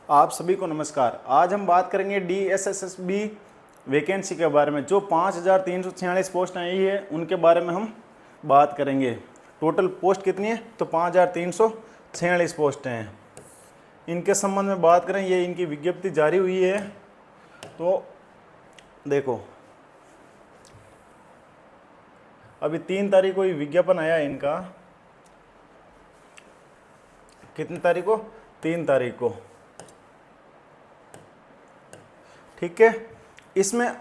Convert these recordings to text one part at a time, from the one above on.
आप सभी को नमस्कार। आज हम बात करेंगे DSSSB वैकेंसी के बारे में। जो 5346 पोस्ट आई है उनके बारे में हम बात करेंगे। टोटल पोस्ट कितनी है? तो 5346 पोस्टें हैं। इनके संबंध में बात करें, ये इनकी विज्ञप्ति जारी हुई है। तो देखो, अभी 3 तारीख को ये विज्ञापन आया है इनका। कितनी तारीख को? 3 तारीख को। ठीक है, इसमें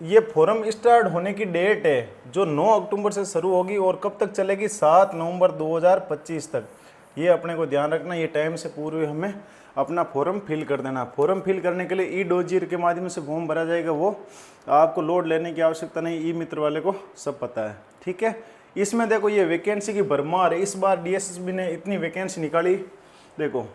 ये फॉर्म स्टार्ट होने की डेट है जो 9 अक्टूबर से शुरू होगी और कब तक चलेगी? 7 नवंबर 2025 तक। ये अपने को ध्यान रखना, ये टाइम से पूर्व हमें अपना फॉर्म फिल कर देना। फॉर्म फिल करने के लिए ई-डोजीर के माध्यम से फॉर्म भरा जाएगा। वो आपको लोड लेने की आवश्यकता नहीं, ई मित्र वाले को सब पता है। ठीक है, इसमें देखो ये वैकेंसी की भरमार है। इस बार DSSB ने इतनी वैकेंसी निकाली। देखो,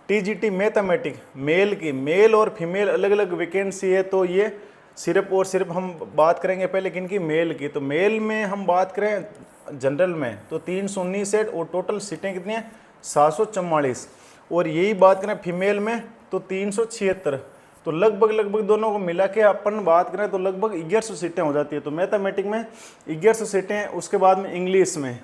TGT मैथमेटिक मेल और फीमेल अलग अलग वैकेंसी है। तो ये सिर्फ और सिर्फ हम बात करेंगे पहले किनकी? मेल की। तो मेल में हम बात करें जनरल में तो 319 सेट और टोटल सीटें कितनी हैं? 744। और यही बात करें फीमेल में तो 376। तो लगभग दोनों को मिला के अपन बात करें तो लगभग 1100 सीटें हो जाती है। तो मैथमेटिक में 1100 सीटें। उसके बाद में इंग्लिश में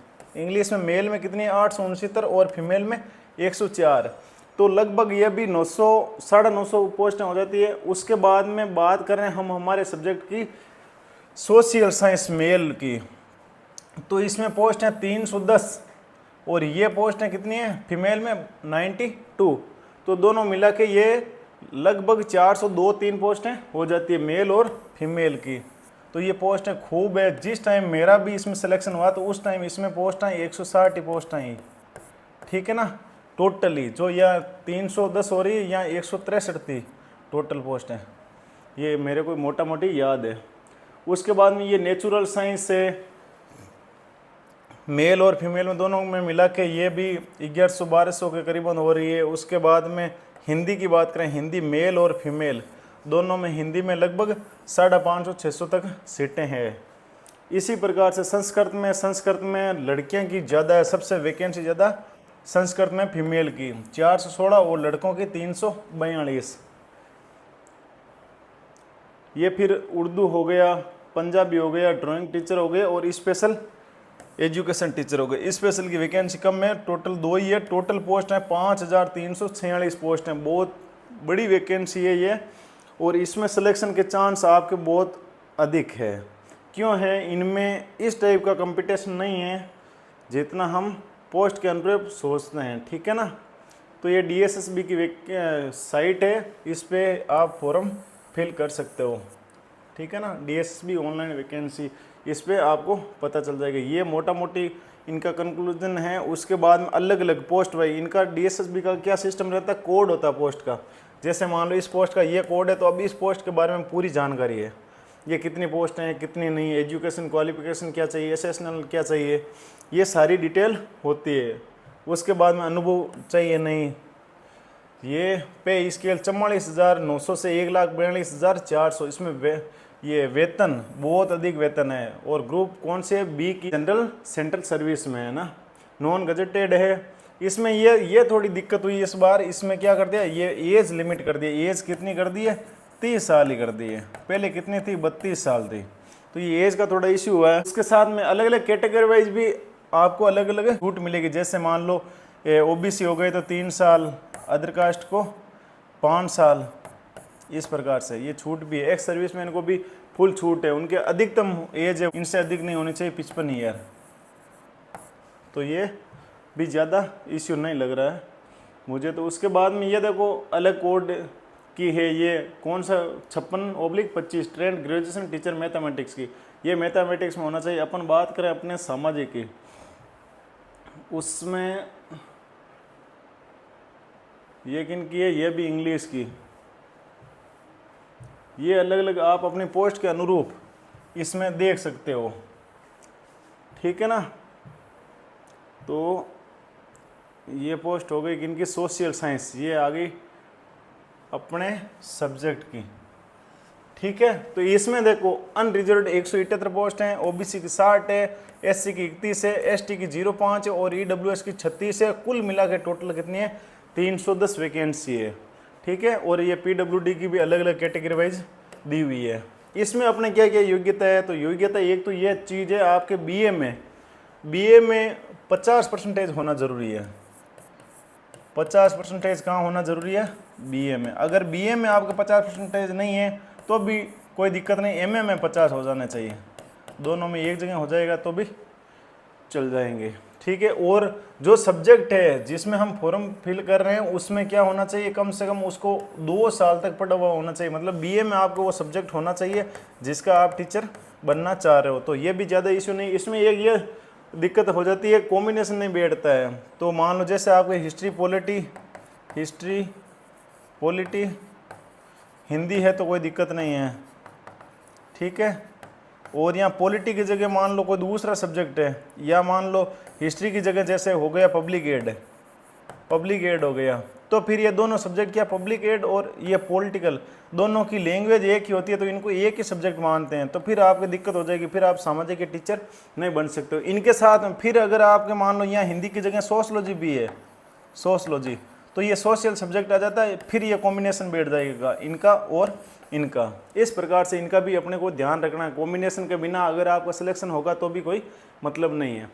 मेल में कितनी है? 869 और फीमेल में 104। तो लगभग ये भी 900 950 पोस्टें हो जाती है। उसके बाद में बात करें हम हमारे सब्जेक्ट की सोशल साइंस मेल की, तो इसमें पोस्ट हैं 310 और ये पोस्टें कितनी है फीमेल में? 92। तो दोनों मिला के ये लगभग 402-3 पोस्टें हो जाती है मेल और फीमेल की। तो ये पोस्टें खूब है। जिस टाइम मेरा भी इसमें सिलेक्शन हुआ तो उस टाइम इसमें पोस्ट आई 160 पोस्ट आई। ठीक है ना, टोटली जो या 310 हो रही है या 163 थी टोटल पोस्ट है। ये मेरे को मोटा मोटी याद है। उसके बाद में ये नेचुरल साइंस है, मेल और फीमेल में दोनों में मिला के ये भी 1100-1200 के करीबन हो रही है। उसके बाद में हिंदी की बात करें, हिंदी मेल और फीमेल दोनों में हिंदी में लगभग 550-600 तक सीटें हैं। इसी प्रकार से संस्कृत में लड़कियों की ज़्यादा है, सबसे वैकेंसी ज़्यादा संस्कृत में फीमेल की 416 और लड़कों की 342। ये फिर उर्दू हो गया, पंजाबी हो गया, ड्राइंग टीचर हो गए और स्पेशल एजुकेशन टीचर हो गए। स्पेशल की वैकेंसी कम है, टोटल 2 ही है। टोटल पोस्ट है 5346 पोस्ट हैं। बहुत बड़ी वैकेंसी है ये और इसमें सिलेक्शन के चांस आपके बहुत अधिक है। क्यों है? इनमें इस टाइप का कंपटीशन नहीं है जितना हम पोस्ट के अनुरूप सोचते हैं। ठीक है ना, तो ये DSSB की साइट है, इस पर आप फॉर्म फिल कर सकते हो। ठीक है ना, DSSB ऑनलाइन वैकेंसी, इस पर आपको पता चल जाएगा। ये मोटा मोटी इनका कंक्लूजन है। उसके बाद में अलग अलग पोस्ट भाई इनका DSSB का क्या सिस्टम रहता है? कोड होता है पोस्ट का। जैसे मान लो इस पोस्ट का ये कोड है तो अब इस पोस्ट के बारे में पूरी जानकारी है। ये कितनी पोस्ट हैं, कितनी नहीं, एजुकेशन क्वालिफिकेशन क्या चाहिए, SSNL क्या चाहिए, ये सारी डिटेल होती है। उसके बाद में अनुभव चाहिए नहीं। ये पे स्केल 44,900 से 1,42,400। इसमें ये वेतन बहुत अधिक वेतन है। और ग्रुप कौन से? B की जनरल सेंट्रल सर्विस में है ना, नॉन गजेटेड है। इसमें ये थोड़ी दिक्कत हुई इस बार। इसमें क्या कर दिया? ये एज लिमिट कर दिया। एज कितनी कर दी है? 30 साल ही कर दी है। पहले कितनी थी? 32 साल थी। तो ये एज का थोड़ा इश्यू हुआ है। उसके साथ में अलग अलग कैटेगरी वाइज भी आपको अलग अलग छूट मिलेगी। जैसे मान लो OBC हो गए तो 3 साल, अदर कास्ट को 5 साल, इस प्रकार से ये छूट भी है। एक्स सर्विसमैन को भी फुल छूट है। उनके अधिकतम एज है, इनसे अधिक नहीं होनी चाहिए 55 ईयर। तो ये भी ज़्यादा इश्यू नहीं लग रहा है मुझे। तो उसके बाद में ये देखो अलग कोड की है। ये कौन सा? 56/25 ट्रेंड ग्रेजुएशन टीचर मैथमेटिक्स की। ये मैथमेटिक्स में होना चाहिए। अपन बात करें अपने सामाजिक की, उसमें ये किन की है? ये भी इंग्लिश की। ये अलग अलग आप अपनी पोस्ट के अनुरूप इसमें देख सकते हो। ठीक है ना, तो ये पोस्ट हो गई किनकी? Social science. ये आ गई अपने सब्जेक्ट की। ठीक है, तो इसमें देखो अनरिजर्व्ड 178 पोस्ट हैं, OBC की 60 है, SC की 31 है, ST की 0.5 है और EWS की 36 है। कुल मिला के टोटल कितनी है? 310 वैकेंसी है। ठीक है। और ये PWD की भी अलग अलग कैटेगरी वाइज दी हुई है। इसमें अपने क्या क्या योग्यता है, तो योग्यता एक तो ये चीज़ है आपके बीए में 50% होना ज़रूरी है। 50% कहाँ होना ज़रूरी है, बीए में। अगर बीए में आपका 50% नहीं है तो भी कोई दिक्कत नहीं, एमए में 50 हो जाना चाहिए, दोनों में एक जगह हो जाएगा तो भी चल जाएंगे, ठीक है। और जो सब्जेक्ट है जिसमें हम फॉर्म फिल कर रहे हैं उसमें क्या होना चाहिए, कम से कम उसको 2 साल तक पढ़ा हुआ होना चाहिए। मतलब बीए में आपको वो सब्जेक्ट होना चाहिए जिसका आप टीचर बनना चाह रहे हो, तो ये भी ज़्यादा इशू नहीं। इसमें एक ये दिक्कत हो जाती है, कॉम्बिनेशन नहीं बैठता है। तो मान लो जैसे आपके हिस्ट्री पॉलिटी हिंदी है तो कोई दिक्कत नहीं है, ठीक है। और यहाँ पॉलिटी की जगह मान लो कोई दूसरा सब्जेक्ट है, या मान लो हिस्ट्री की जगह जैसे हो गया पब्लिक एड हो गया, तो फिर ये दोनों सब्जेक्ट क्या, पब्लिक एड और ये पॉलिटिकल, दोनों की लैंग्वेज एक ही होती है, तो इनको एक ही सब्जेक्ट मानते हैं, तो फिर आपकी दिक्कत हो जाएगी, फिर आप सामाजिक के टीचर नहीं बन सकते हो इनके साथ में। फिर अगर आपके मान लो यहाँ हिंदी की जगह सोशलॉजी भी है, सोशलॉजी, तो ये सोशल सब्जेक्ट आ जाता है, फिर ये कॉम्बिनेशन बैठ जाएगा इनका और इनका। इस प्रकार से इनका भी अपने को ध्यान रखना है, कॉम्बिनेशन के बिना अगर आपका सिलेक्शन होगा तो भी कोई मतलब नहीं है।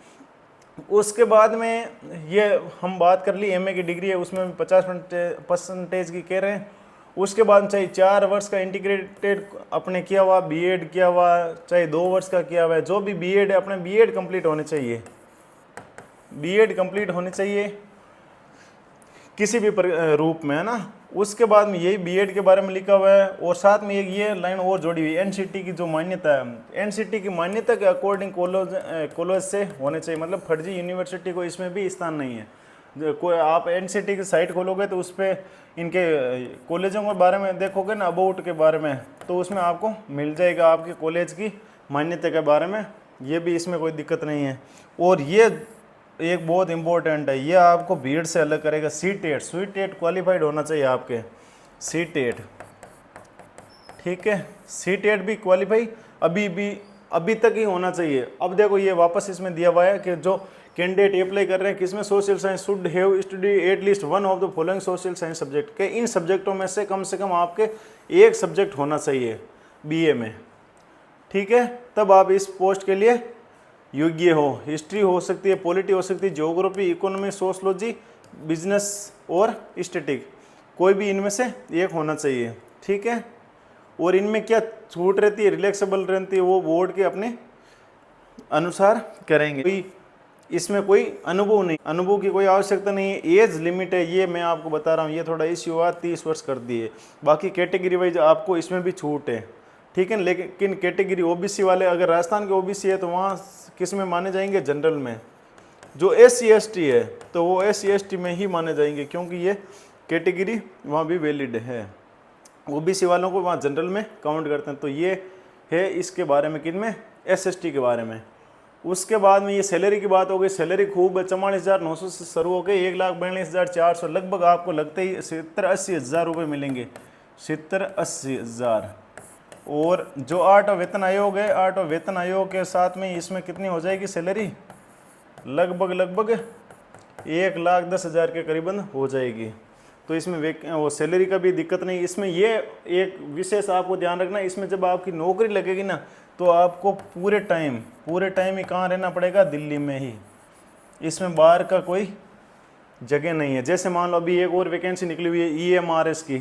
उसके बाद में ये हम बात कर ली एमए की डिग्री है, उसमें 50% की कह रहे हैं। उसके बाद चाहे 4 वर्ष का इंटीग्रेटेड अपने किया हुआ, बीएड किया हुआ, चाहे 2 वर्ष का किया हुआ है, जो भी बीएड है अपने बीएड कंप्लीट होने चाहिए, बीएड कंप्लीट होनी चाहिए किसी भी रूप में, है ना। उसके बाद में यही बीएड के बारे में लिखा हुआ है, और साथ में एक ये लाइन और जोड़ी हुई, एनसीटी की जो मान्यता है, एनसीटी की मान्यता के अकॉर्डिंग कॉलेज से होने चाहिए। मतलब फर्जी यूनिवर्सिटी को इसमें भी स्थान नहीं है। कोई आप एनसीटी की साइट खोलोगे तो उस पर इनके कॉलेजों के बारे में देखोगे ना, अबाउट के बारे में, तो उसमें आपको मिल जाएगा आपके कॉलेज की मान्यता के बारे में, ये भी इसमें कोई दिक्कत नहीं है। और ये एक बहुत इंपॉर्टेंट है, ये आपको भीड़ से अलग करेगा, सीटेट क्वालिफाइड होना चाहिए आपके, सीटेट, ठीक है। सीटेट भी क्वालिफाई अभी तक ही होना चाहिए। अब देखो ये वापस इसमें दिया हुआ है कि जो कैंडिडेट अप्लाई कर रहे हैं किसमें, social science should have study at least one of the following social science subject, के इन सब्जेक्टों में से कम आपके एक सब्जेक्ट होना चाहिए बीए में, ठीक है, तब आप इस पोस्ट के लिए योग्य हो। हिस्ट्री हो सकती है, पॉलिटी हो सकती है, ज्योग्राफी, इकोनॉमी, सोशलॉजी, बिजनेस और स्टैटिक, कोई भी इनमें से एक होना चाहिए, ठीक है। और इनमें क्या छूट रहती है, रिलैक्सेबल रहती है, वो बोर्ड के अपने अनुसार करेंगे। कोई इसमें कोई अनुभव की कोई आवश्यकता नहीं है। एज लिमिट है, ये मैं आपको बता रहा हूँ, ये थोड़ा इश्यू हुआ, 30 वर्ष कर दिए। बाकी कैटेगरी वाइज आपको इसमें भी छूट है, ठीक है। लेकिन कैटेगरी ओबीसी वाले, अगर राजस्थान के ओबीसी है तो वहाँ किस में माने जाएंगे, जनरल में। जो SC ST है तो वो SC ST में ही माने जाएंगे, क्योंकि ये कैटेगरी वहाँ भी वैलिड है। ओबीसी वालों को वहाँ जनरल में काउंट करते हैं। तो ये है इसके बारे में, किन में, SST के बारे में। उसके बाद में ये सैलरी की बात हो गई। सैलरी खूब 44,900 से शुरू हो गई 1,42,400, लगभग आपको लगते ही 70-80 हज़ार रुपये मिलेंगे, 70-80 हज़ार। और जो 8 वेतन आयोग है, 8 वेतन आयोग के साथ में इसमें कितनी हो जाएगी सैलरी, लगभग 1,10,000 के करीबन हो जाएगी। तो इसमें वो सैलरी का भी दिक्कत नहीं। इसमें ये एक विशेष आपको ध्यान रखना, इसमें जब आपकी नौकरी लगेगी ना तो आपको पूरे टाइम ही कहाँ रहना पड़ेगा, दिल्ली में ही। इसमें बाहर का कोई जगह नहीं है। जैसे मान लो अभी एक और वैकेंसी निकली हुई है EMRS की,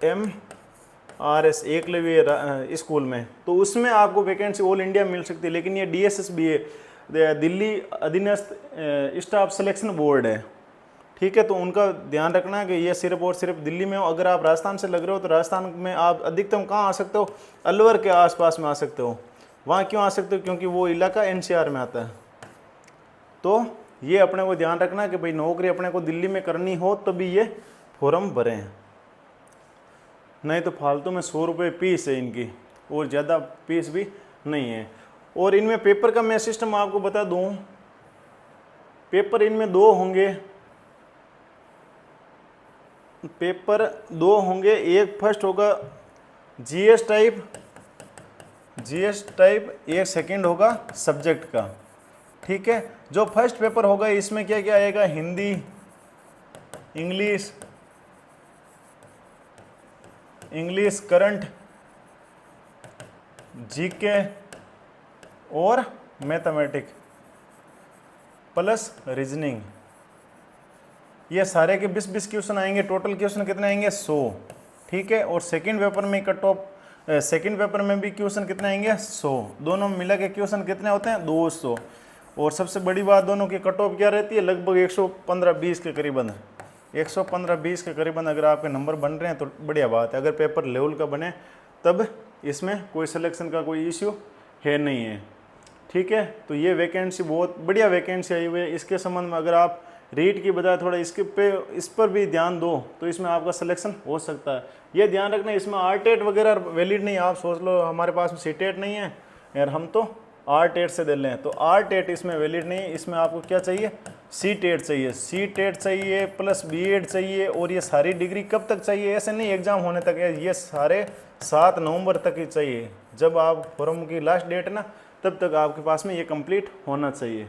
EMRS एकलव्य स्कूल में, तो उसमें आपको वैकेंसी ऑल इंडिया मिल सकती है। लेकिन ये DSS भी है, दिल्ली अधीनस्थ स्टाफ सिलेक्शन बोर्ड है, ठीक है। तो उनका ध्यान रखना है कि ये सिर्फ और सिर्फ दिल्ली में हो। अगर आप राजस्थान से लग रहे हो तो राजस्थान में आप अधिकतम कहाँ आ सकते हो, अलवर के आसपास में आ सकते हो। वहाँ क्यों आ सकते हो, क्योंकि वो इलाका NCR में आता है। तो ये अपने को ध्यान रखना कि भाई नौकरी अपने को दिल्ली में करनी हो तभी ये फॉर्म भरें, नहीं तो फालतू में 100 रुपये फीस है इनकी, और ज़्यादा फीस भी नहीं है। और इनमें पेपर का मैं सिस्टम आपको बता दूँ, पेपर इनमें 2 होंगे। एक फर्स्ट होगा GS टाइप, एक सेकंड होगा सब्जेक्ट का, ठीक है। जो फर्स्ट पेपर होगा इसमें क्या क्या आएगा, Hindi, English, English, current, GK और मैथमेटिक प्लस रीजनिंग, ये सारे के 20-20 क्वेश्चन आएंगे। टोटल क्वेश्चन कितने आएंगे? 100। ठीक है, और सेकंड पेपर में कट ऑफ, सेकंड पेपर में भी क्वेश्चन कितने आएंगे? 100। दोनों मिला के क्वेश्चन कितने होते हैं? 200। और सबसे बड़ी बात, दोनों की कट ऑफ क्या रहती है? लगभग 115-20 के करीबन, 115-20 के करीबन अगर आपके नंबर बन रहे हैं तो बढ़िया बात है। अगर पेपर लेवल का बने तब इसमें कोई सिलेक्शन का कोई इश्यू है नहीं है। ठीक है, तो ये वैकेंसी बहुत बढ़िया वैकेंसी आई हुई है। इसके संबंध में अगर आप रीट की बजाय थोड़ा इस पर भी ध्यान दो तो इसमें आपका सिलेक्शन हो सकता है। ये ध्यान रखना, इसमें आरटेट वगैरह वैलिड नहीं। आप सोच लो हमारे पास में सीटेट नहीं है यार, हम तो आरटेट से दे लें, तो आरटेट इसमें वैलिड नहीं है। इसमें आपको क्या चाहिए? सीटेट चाहिए, सीटेट चाहिए प्लस बीएड चाहिए। और ये सारी डिग्री कब तक चाहिए? ऐसे नहीं एग्जाम होने तक है, ये सारे 7 नवंबर तक ही चाहिए। जब आप फॉर्म की लास्ट डेट है ना, तब तक आपके पास में ये कंप्लीट होना चाहिए।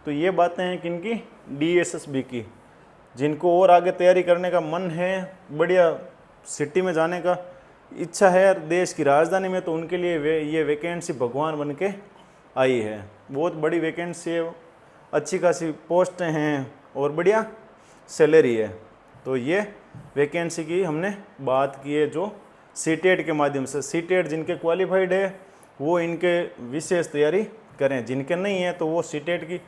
तो ये बातें हैं किनकी? डीएसएसबी की। जिनको और आगे तैयारी करने का मन है, बढ़िया सिटी में जाने का इच्छा है देश की राजधानी में, तो उनके लिए ये वैकेंसी भगवान बन के आई है। बहुत बड़ी वैकेंसी है, अच्छी खासी पोस्ट हैं और बढ़िया सैलरी है। तो ये वैकेंसी की हमने बात की है जो सीटेट के माध्यम से। सीटेट जिनके क्वालिफाइड है वो इनके विशेष तैयारी करें, जिनके नहीं है तो वो सीटेट की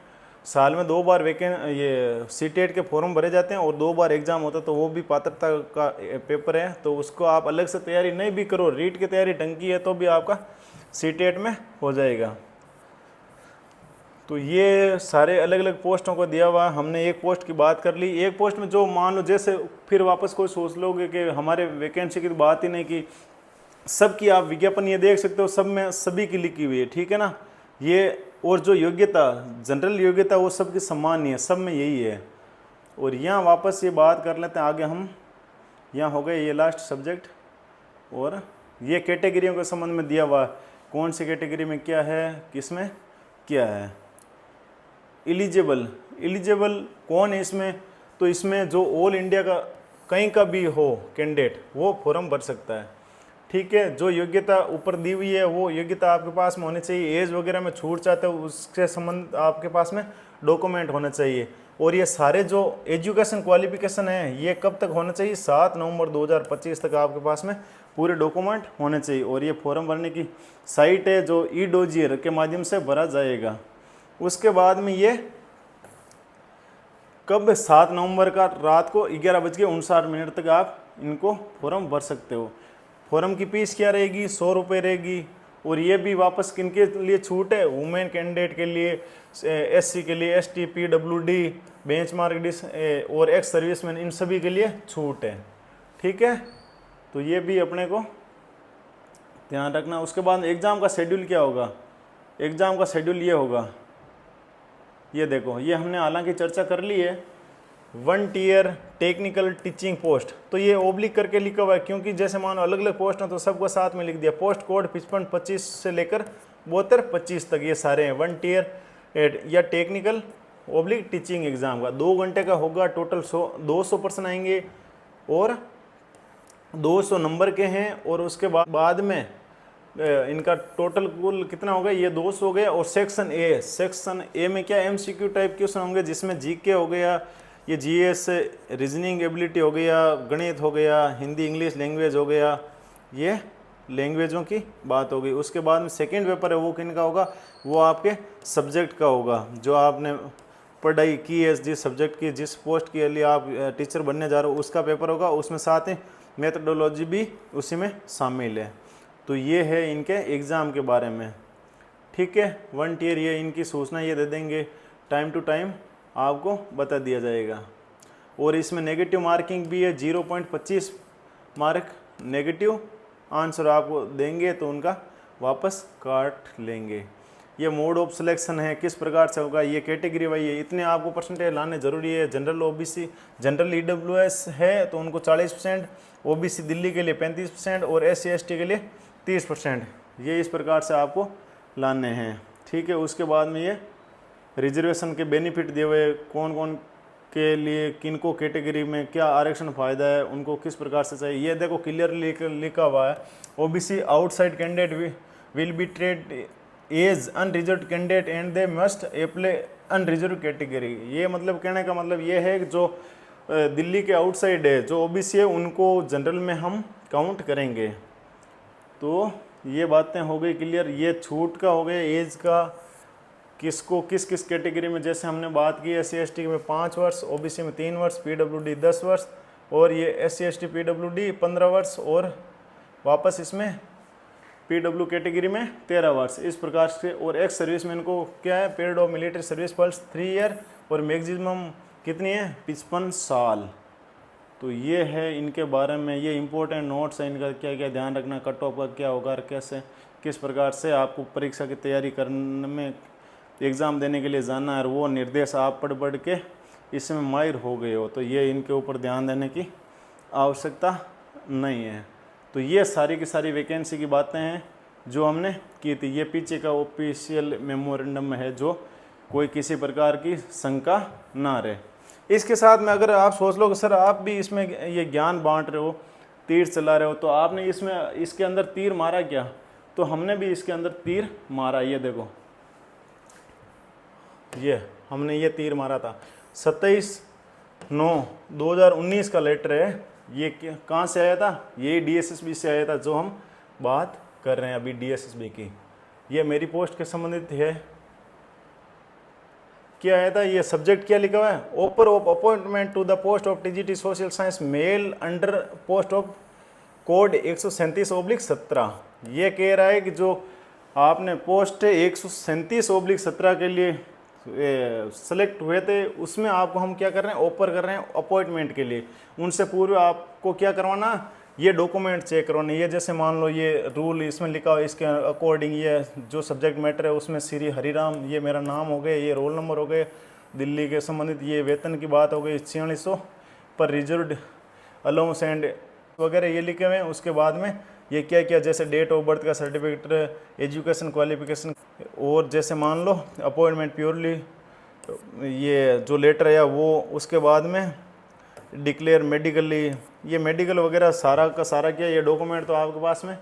साल में 2 बार ये सीटेट के फॉर्म भरे जाते हैं और 2 बार एग्ज़ाम होता है, तो वो भी पात्रता का पेपर है। तो उसको आप अलग से तैयारी नहीं भी करो, रीट की तैयारी ढंग की है तो भी आपका सीटेट में हो जाएगा। तो ये सारे अलग अलग पोस्टों को दिया हुआ, हमने एक पोस्ट की बात कर ली। एक पोस्ट में जो मान लो, जैसे फिर वापस कोई सोच लोगे कि हमारे वैकेंसी की तो बात ही नहीं की, सबकी आप विज्ञापन ये देख सकते हो, सब में सभी की लिखी हुई है। ठीक है ना, ये और जो योग्यता, जनरल योग्यता, वो सबकी समान ही है, सब में यही है। और यहाँ वापस ये बात कर लेते हैं आगे हम। यहाँ हो गए ये लास्ट सब्जेक्ट, और ये कैटेगरियों के संबंध में दिया हुआ, कौन सी कैटेगरी में क्या है, किसमें क्या है। एलिजिबल कौन है इसमें? तो इसमें जो ऑल इंडिया का कहीं का भी हो कैंडिडेट वो फॉर्म भर सकता है। ठीक है, जो योग्यता ऊपर दी हुई है वो योग्यता आपके पास में होनी चाहिए। एज वगैरह में छूट चाहते हो उसके संबंध आपके पास में डॉक्यूमेंट होने चाहिए। और ये सारे जो एजुकेशन क्वालिफिकेशन है ये कब तक होना चाहिए? 7 नवंबर 2025 तक आपके पास में पूरे डॉक्यूमेंट होने चाहिए। और ये फॉर्म भरने की साइट है जो ई-डोजियर के माध्यम से भरा जाएगा। उसके बाद में ये कब? 7 नवंबर का रात को 11:59 तक आप इनको फॉर्म भर सकते हो। फॉर्म की फीस क्या रहेगी? 100 रुपये रहेगी। और ये भी वापस किनके लिए छूट है? वुमेन कैंडिडेट के लिए, एससी के लिए, एसटी, पीडब्ल्यूडी, बेंचमार्क और एक्स सर्विसमैन, इन सभी के लिए छूट है। ठीक है, तो ये भी अपने को ध्यान रखना। उसके बाद एग्ज़ाम का शेड्यूल क्या होगा? एग्ज़ाम का शेड्यूल ये होगा, ये देखो, ये हमने हालांकि चर्चा कर ली है। 1 टियर टेक्निकल टीचिंग पोस्ट, तो ये ओब्लिक करके लिखा हुआ है क्योंकि जैसे मानो अलग अलग पोस्ट हैं तो सबको साथ में लिख दिया। पोस्ट कोड 55-25 से लेकर 72-25 तक ये सारे हैं। 1 टियर या टेक्निकल ओब्लिक टीचिंग एग्ज़ाम का 2 घंटे का होगा। टोटल 200 पर्सन आएंगे और 200 नंबर के हैं। और उसके बाद में इनका टोटल कुल कितना होगा? ये 200 हो गया। और सेक्शन ए में क्या? एमसीक्यू टाइप क्वेश्चन होंगे जिसमें जीके हो गया, ये जीएस, रीजनिंग एबिलिटी हो गया, गणित हो गया, हिंदी इंग्लिश लैंग्वेज हो गया, ये लैंग्वेजों की बात होगी। उसके बाद में सेकंड पेपर है वो किनका होगा? वो आपके सब्जेक्ट का होगा, जो आपने पढ़ाई की है, जिस सब्जेक्ट की, जिस पोस्ट के लिए आप टीचर बनने जा रहे हो उसका पेपर होगा। उसमें साथ ही मेथडोलॉजी भी उसी में शामिल है। तो ये है इनके एग्ज़ाम के बारे में। ठीक है, 1 टियर ये इनकी सूचना ये दे देंगे, टाइम टू टाइम आपको बता दिया जाएगा। और इसमें नेगेटिव मार्किंग भी है, 0.25 मार्क नेगेटिव आंसर आपको देंगे तो उनका वापस काट लेंगे। ये मोड ऑफ सिलेक्शन है, किस प्रकार से होगा, ये कैटेगरी वाइज है, इतने आपको परसेंटेज लाने ज़रूरी है। जनरल ओबीसी, जनरल ईडब्ल्यूएस है तो उनको 40%, ओबीसी दिल्ली के लिए 35% और एससी एसटी के लिए 30%। ये इस प्रकार से आपको लाने हैं। ठीक है, उसके बाद में ये रिजर्वेशन के बेनिफिट दिए हुए, कौन कौन के लिए किनको कैटेगरी में क्या आरक्षण फ़ायदा है, उनको किस प्रकार से चाहिए, ये देखो क्लियरली लिखा हुआ है। OBC outside candidate will be treated as unreserved candidate and they must apply unreserved category. ये मतलब कहने का मतलब ये है कि जो दिल्ली के आउटसाइड है, जो ओबीसी है, उनको जनरल में हम काउंट करेंगे। तो ये बातें हो गई क्लियर। ये छूट का हो गया, एज का, किसको किस किस कैटेगरी में, जैसे हमने बात की SC/ST में 5 वर्ष, ओबीसी में 3 वर्ष, PWD 10 वर्ष, और ये SC/ST PWD 15 वर्ष, और वापस इसमें PW कैटेगरी में 13 वर्ष, इस प्रकार से। और एक्स सर्विसमैन को क्या है, period of military service plus 3 year, और मैक्सिमम कितनी है, 55 साल। तो ये है इनके बारे में, ये इंपॉर्टेंट नोट्स है, इनका क्या क्या ध्यान रखना, कट ऑफ का क्या होगा, कैसे किस प्रकार से आपको परीक्षा की तैयारी करने में, एग्ज़ाम देने के लिए जाना है, और वो निर्देश आप पढ़ पढ़ के इसमें माहिर हो गए हो, तो ये इनके ऊपर ध्यान देने की आवश्यकता नहीं है। तो ये सारी की सारी वैकेंसी की बातें हैं जो हमने की थी। ये पीछे का ऑफिशियल मेमोरेंडम में है, जो कोई किसी प्रकार की शंका ना रहे। इसके साथ में अगर आप सोच लो कि सर आप भी इसमें ये ज्ञान बांट रहे हो, तीर चला रहे हो, तो आपने इसमें इसके अंदर तीर मारा क्या, तो हमने भी इसके अंदर तीर मारा। ये देखो, ये हमने ये तीर मारा था। 27/9/2019 का लेटर है। ये कहाँ से आया था, ये DSSB से आया था, जो हम बात कर रहे हैं अभी DSSB की। ये मेरी पोस्ट के संबंधित है। क्या आया था, ये सब्जेक्ट क्या लिखा हुआ है, offer of appointment to the post of TGT social science male under post of code 137/17। ये कह रहा है कि जो आपने पोस्ट 137/17 के लिए सेलेक्ट हुए थे, उसमें आपको हम क्या कर रहे हैं, ऑफर कर रहे हैं अपॉइंटमेंट के लिए। उनसे पूर्व आपको क्या करवाना, ये डॉक्यूमेंट चेक करवाना। ये जैसे मान लो ये रूल इसमें लिखा हो, इसके अकॉर्डिंग ये जो सब्जेक्ट मैटर है उसमें श्री हरिराम, ये मेरा नाम हो गया, ये रोल नंबर हो गए, दिल्ली के संबंधित ये वेतन की बात हो गई 4600 पर रिजर्व अलाउंस एंड वगैरह ये लिखे हुए हैं। उसके बाद में ये क्या क्या, जैसे डेट ऑफ बर्थ का सर्टिफिकेट, एजुकेशन क्वालिफिकेशन, और जैसे मान लो अपॉइंटमेंट प्योरली ये जो लेटर है वो, उसके बाद में डिक्लेयर मेडिकली, ये मेडिकल वगैरह सारा का सारा क्या, ये डॉक्यूमेंट तो आपके पास में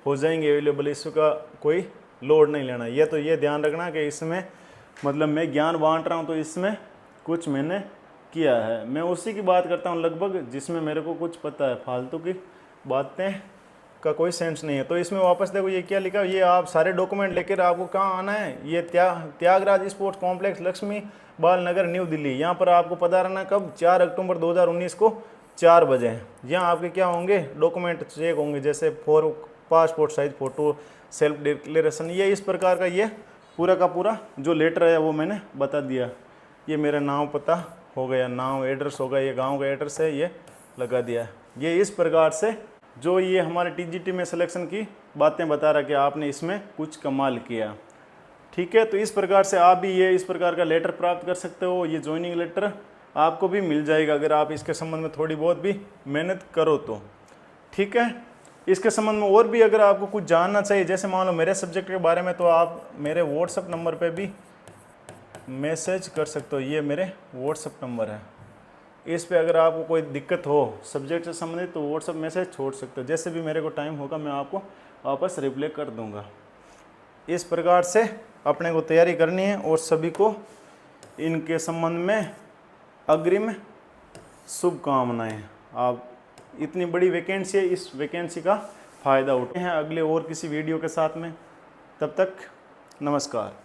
हो जाएंगे अवेलेबल, इसका कोई लोड नहीं लेना। ये तो ये ध्यान रखना कि इसमें मतलब मैं ज्ञान बांट रहा हूँ तो इसमें कुछ मैंने किया है, मैं उसी की बात करता हूँ लगभग जिसमें मेरे को कुछ पता है, फालतू की बातें का कोई सेंस नहीं है। तो इसमें वापस देखो ये क्या लिखा, ये आप सारे डॉक्यूमेंट लेकर आपको कहाँ आना है, ये त्यागराज स्पोर्ट्स कॉम्प्लेक्स लक्ष्मी बाल नगर न्यू दिल्ली। यहाँ पर आपको पता रहना कब, 4 अक्टूबर 2019 को 4 बजे। यहाँ आपके क्या होंगे, डॉक्यूमेंट चेक होंगे, जैसे passport size photo, self declaration, ये इस प्रकार का ये पूरा का पूरा जो लेटर है वो मैंने बता दिया। ये मेरा नाम पता हो गया, नाम एड्रेस होगा, ये गांव का एड्रेस है, ये लगा दिया। ये इस प्रकार से जो ये हमारे TGT में सिलेक्शन की बातें बता रहा कि आपने इसमें कुछ कमाल किया। ठीक है, तो इस प्रकार से आप भी ये इस प्रकार का लेटर प्राप्त कर सकते हो। ये ज्वाइनिंग लेटर आपको भी मिल जाएगा अगर आप इसके संबंध में थोड़ी बहुत भी मेहनत करो तो। ठीक है, इसके संबंध में और भी अगर आपको कुछ जानना चाहिए, जैसे मान लो मेरे सब्जेक्ट के बारे में, तो आप मेरे व्हाट्सएप नंबर पे भी मैसेज कर सकते हो। ये मेरे व्हाट्सएप नंबर है, इस पे अगर आपको कोई दिक्कत हो सब्जेक्ट से संबंधित तो व्हाट्सएप मैसेज छोड़ सकते हो। जैसे भी मेरे को टाइम होगा मैं आपको वापस रिप्लाई कर दूंगा। इस प्रकार से अपने को तैयारी करनी है, और सभी को इनके संबंध में अग्रिम शुभकामनाएं। आप इतनी बड़ी वैकेंसी है, इस वैकेंसी का फ़ायदा उठाते हैं। अगले और किसी वीडियो के साथ में, तब तक नमस्कार।